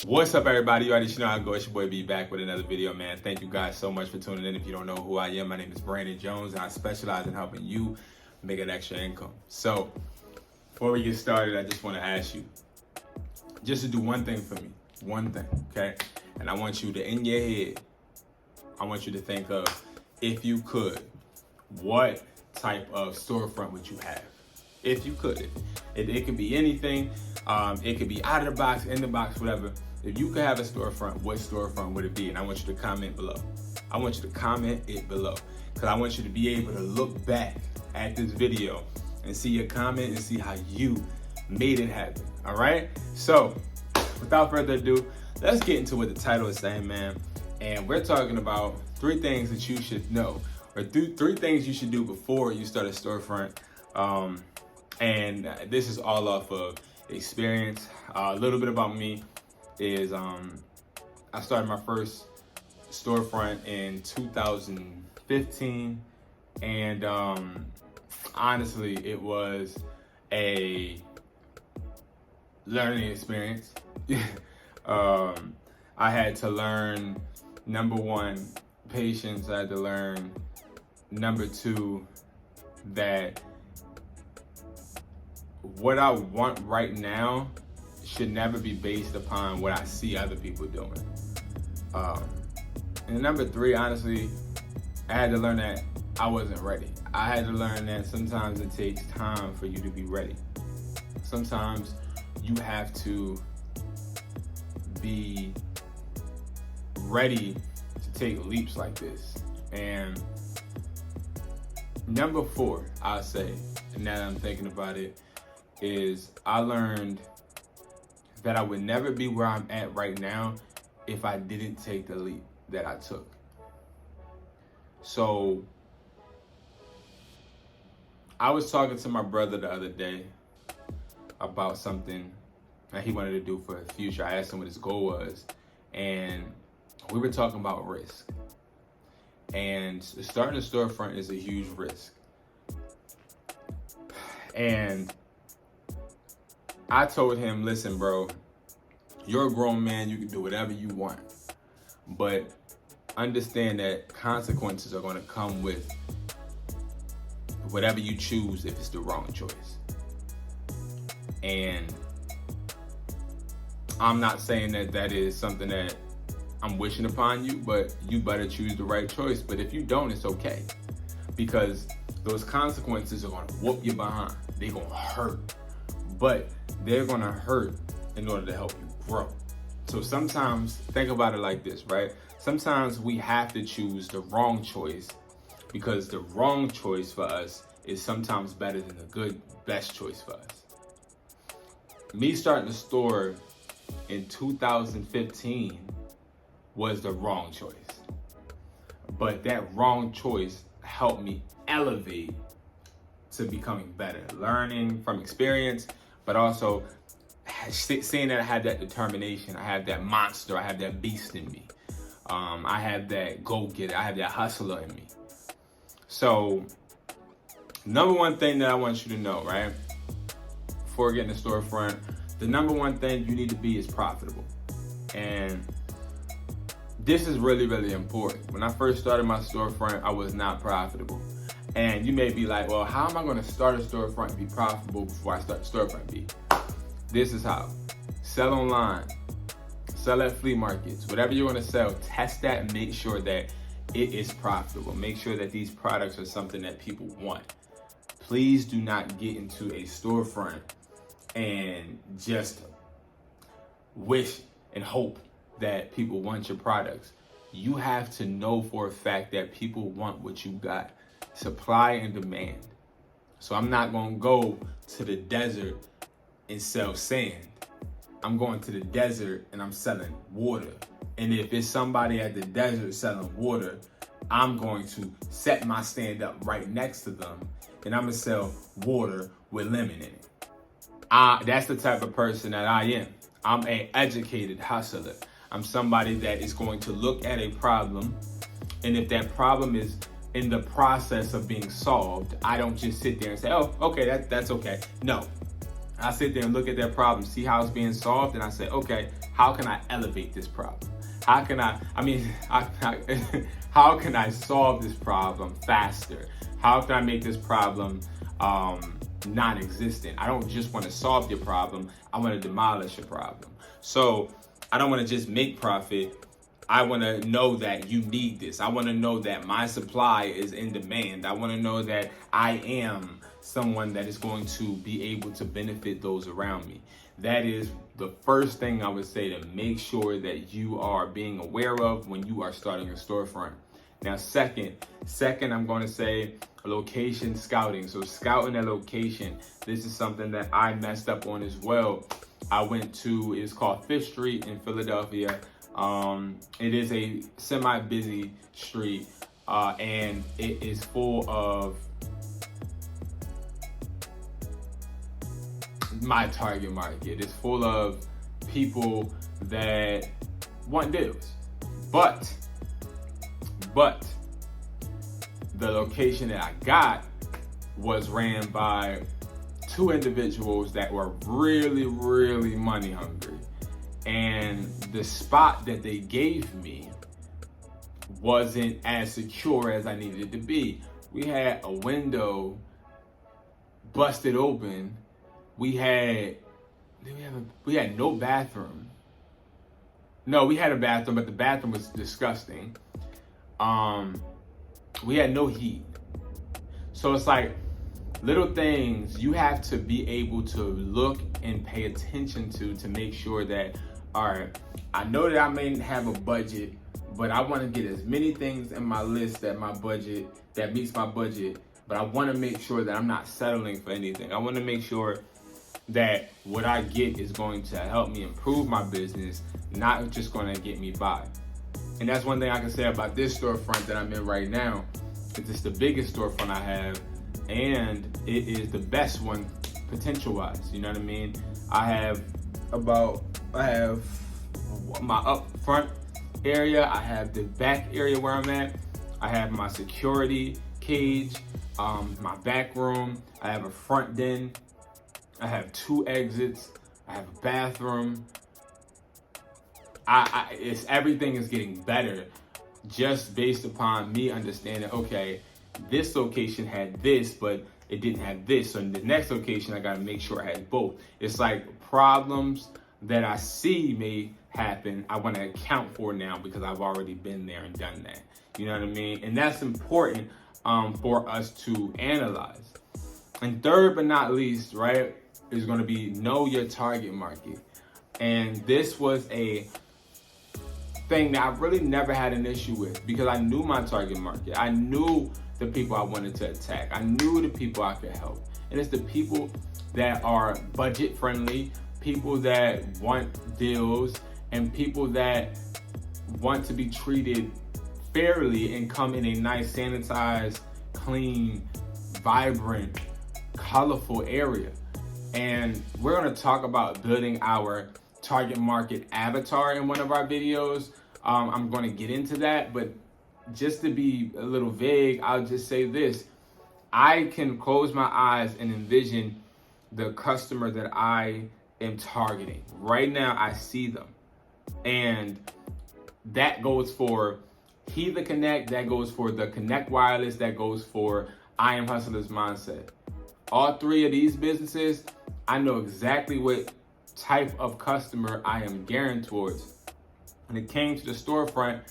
What's up, everybody? You already know how it goes. It's your boy B back with another video, man. Thank you guys so much for tuning in. If you don't know who I am, my name is Brandon Jones, and I specialize in helping you make an extra income. So before we get started, I just want to ask you just to do one thing for me. One thing, okay? And I want you to, in your head, I want you to think of, if you could, what type of storefront would you have? If you could. It could be anything. It could be out of the box, in the box, whatever. If you could have a storefront, what storefront would it be? And I want you to comment below. I want you to comment it below, because I want you to be able to look back at this video and see your comment and see how you made it happen. All right? So without further ado, let's get into what the title is saying, man. And we're talking about 3 things that you should know, or 3 things you should do before you start a storefront. And this is all off of experience. A little bit about me is I started my first storefront in 2015, and honestly, it was a learning experience. I had to learn, number 1, patience. I had to learn, number 2, that what I want right now should never be based upon what I see other people doing. And number 3, honestly, I had to learn that I wasn't ready. I had to learn that sometimes it takes time for you to be ready. Sometimes you have to be ready to take leaps like this. And number 4, I'll say, and now that I'm thinking about it, is I learned that I would never be where I'm at right now if I didn't take the leap that I took. So I was talking to my brother the other day about something that he wanted to do for the future. I asked him what his goal was, and we were talking about risk. And starting a storefront is a huge risk. And I told him, listen, bro, you're a grown man. You can do whatever you want. But understand that consequences are going to come with whatever you choose if it's the wrong choice. And I'm not saying that that is something that I'm wishing upon you, but you better choose the right choice. But if you don't, it's okay. Because those consequences are going to whoop you behind. They're going to hurt. But they're going to hurt in order to help you grow. So sometimes, think about it like this, right? Sometimes we have to choose the wrong choice, because the wrong choice for us is sometimes better than the best choice for us. Me starting a store in 2015 was the wrong choice. But that wrong choice helped me elevate to becoming better, learning from experience, but also seeing that I had that determination, I have that monster, I have that beast in me. I have that go-getter, I have that hustler in me. So, number 1 thing that I want you to know, right? Before getting a storefront, the number 1 thing you need to be is profitable. And this is really, really important. When I first started my storefront, I was not profitable. And you may be like, well, how am I going to start a storefront and be profitable before I start the storefront? This is how. Sell online. Sell at flea markets. Whatever you're going to sell, test that and make sure that it is profitable. Make sure that these products are something that people want. Please do not get into a storefront and just wish and hope that people want your products. You have to know for a fact that people want what you got. Supply and demand. So I'm not going to go to the desert and sell sand. I'm going to the desert and I'm selling water. And if it's somebody at the desert selling water, I'm going to set my stand up right next to them, and I'm going to sell water with lemon in it. That's the type of person that I am. I'm an educated hustler. I'm somebody that is going to look at a problem, and if that problem is in the process of being solved, I don't just sit there and say, oh, okay, that's okay. No, I sit there and look at that problem, see how it's being solved, and I say, okay, how can I elevate this problem? How can how can I solve this problem faster? How can I make this problem non-existent? I don't just want to solve your problem, I want to demolish your problem. So I don't want to just make profit. I want to know that you need this. I want to know that my supply is in demand. I want to know that I am someone that is going to be able to benefit those around me. That is the first thing I would say to make sure that you are being aware of when you are starting a storefront. Now, second, I'm going to say location scouting. So scouting a location. This is something that I messed up on as well. I went to, it's called Fifth Street in Philadelphia. It is a semi-busy street, and it is full of my target market. It's full of people that want deals. But the location that I got was ran by two individuals that were really, really money hungry. And the spot that they gave me wasn't as secure as I needed it to be. We had a window busted open. We had no bathroom. No, we had a bathroom, but the bathroom was disgusting. We had no heat. So it's like little things you have to be able to look and pay attention to make sure that, all right, I know that I may have a budget, but I want to get as many things in my list that meets my budget, but I want to make sure that I'm not settling for anything. I want to make sure that what I get is going to help me improve my business, not just going to get me by. And that's one thing I can say about this storefront that I'm in right now. It's the biggest storefront I have, and it is the best one potential-wise. You know what I mean? I have my up front area, I have the back area where I'm at, I have my security cage, my back room, I have a front den, I have 2 exits, I have a bathroom. Everything is getting better just based upon me understanding, okay, this location had this, but it didn't have this. So in the next location, I gotta make sure I had both. It's like problems that I see may happen, I wanna account for now because I've already been there and done that. You know what I mean? And that's important for us to analyze. And third but not least, right, is gonna be know your target market. And this was a thing that I really never had an issue with because I knew my target market. I knew the people I wanted to attack. I knew the people I could help. And it's the people that are budget friendly, people that want deals, and people that want to be treated fairly and come in a nice, sanitized, clean, vibrant, colorful area. And we're gonna talk about building our target market avatar in one of our videos. I'm gonna get into that, but just to be a little vague, I'll just say this. I can close my eyes and envision the customer that I am targeting. Right now, I see them. And that goes for He the Connect, that goes for the Connect Wireless, that goes for I Am Hustler's Mindset. All 3 of these businesses, I know exactly what type of customer I am gearing towards. When it came to the storefront,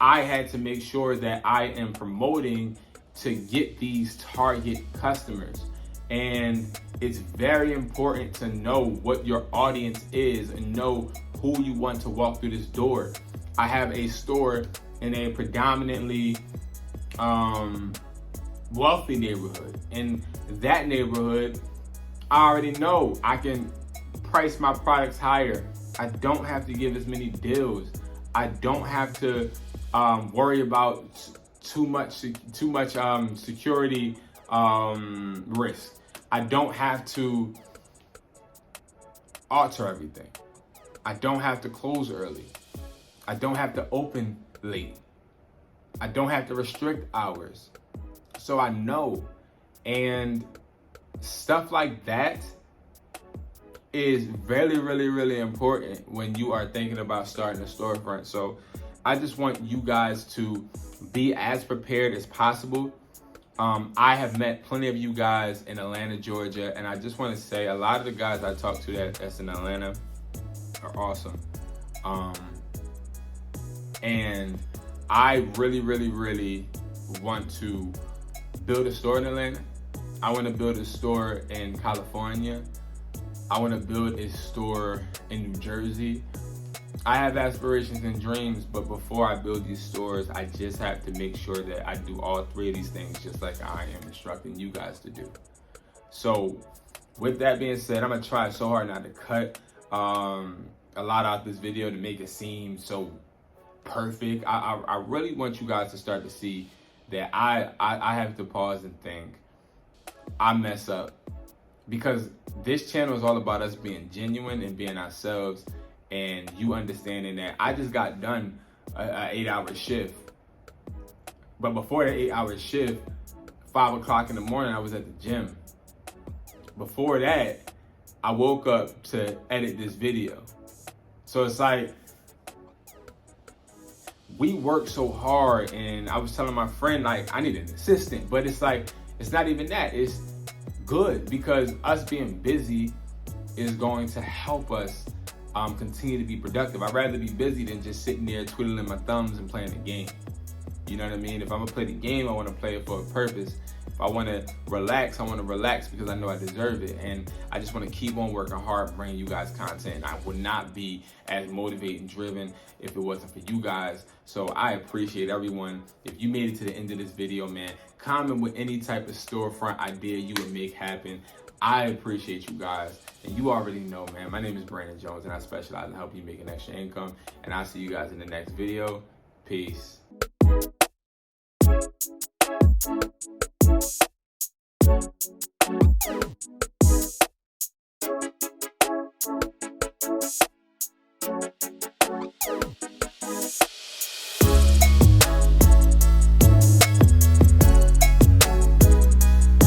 I had to make sure that I am promoting to get these target customers. And it's very important to know what your audience is and know who you want to walk through this door. I have a store in a predominantly wealthy neighborhood. In that neighborhood, I already know I can price my products higher. I don't have to give as many deals. I don't have to worry about too much security risk. I don't have to alter everything. I don't have to close early. I don't have to open late. I don't have to restrict hours. So I know. And stuff like that is really, really, really important when you are thinking about starting a storefront. So I just want you guys to be as prepared as possible. I have met plenty of you guys in Atlanta, Georgia, and I just want to say a lot of the guys I talk to that's in Atlanta are awesome. And I really, really, really want to build a store in Atlanta. I want to build a store in California. I want to build a store in New Jersey. I have aspirations and dreams, but before I build these stores, I just have to make sure that I do all three of these things just like I am instructing you guys to do. So with that being said, I'm gonna try so hard not to cut a lot out this video to make it seem so perfect. I really want you guys to start to see that I have to pause and think. I mess up, because this channel is all about us being genuine and being ourselves, and you understanding that I just got done an 8-hour shift. But before the 8-hour shift, 5 o'clock in the morning, I was at the gym. Before that, I woke up to edit this video. So it's like, we work so hard, and I was telling my friend, like, I need an assistant, but it's like, it's not even that. It's good, because us being busy is going to help us continue to be productive. I'd rather be busy than just sitting there twiddling my thumbs and playing the game. You know what I mean? If I'm gonna play the game, I wanna play it for a purpose. If I wanna relax, I wanna relax because I know I deserve it. And I just wanna keep on working hard, bringing you guys content. And I would not be as motivated and driven if it wasn't for you guys. So I appreciate everyone. If you made it to the end of this video, man, comment with any type of storefront idea you would make happen. I appreciate you guys. And you already know, man, my name is Brandon Jones, and I specialize in helping you make an extra income. And I'll see you guys in the next video. Peace.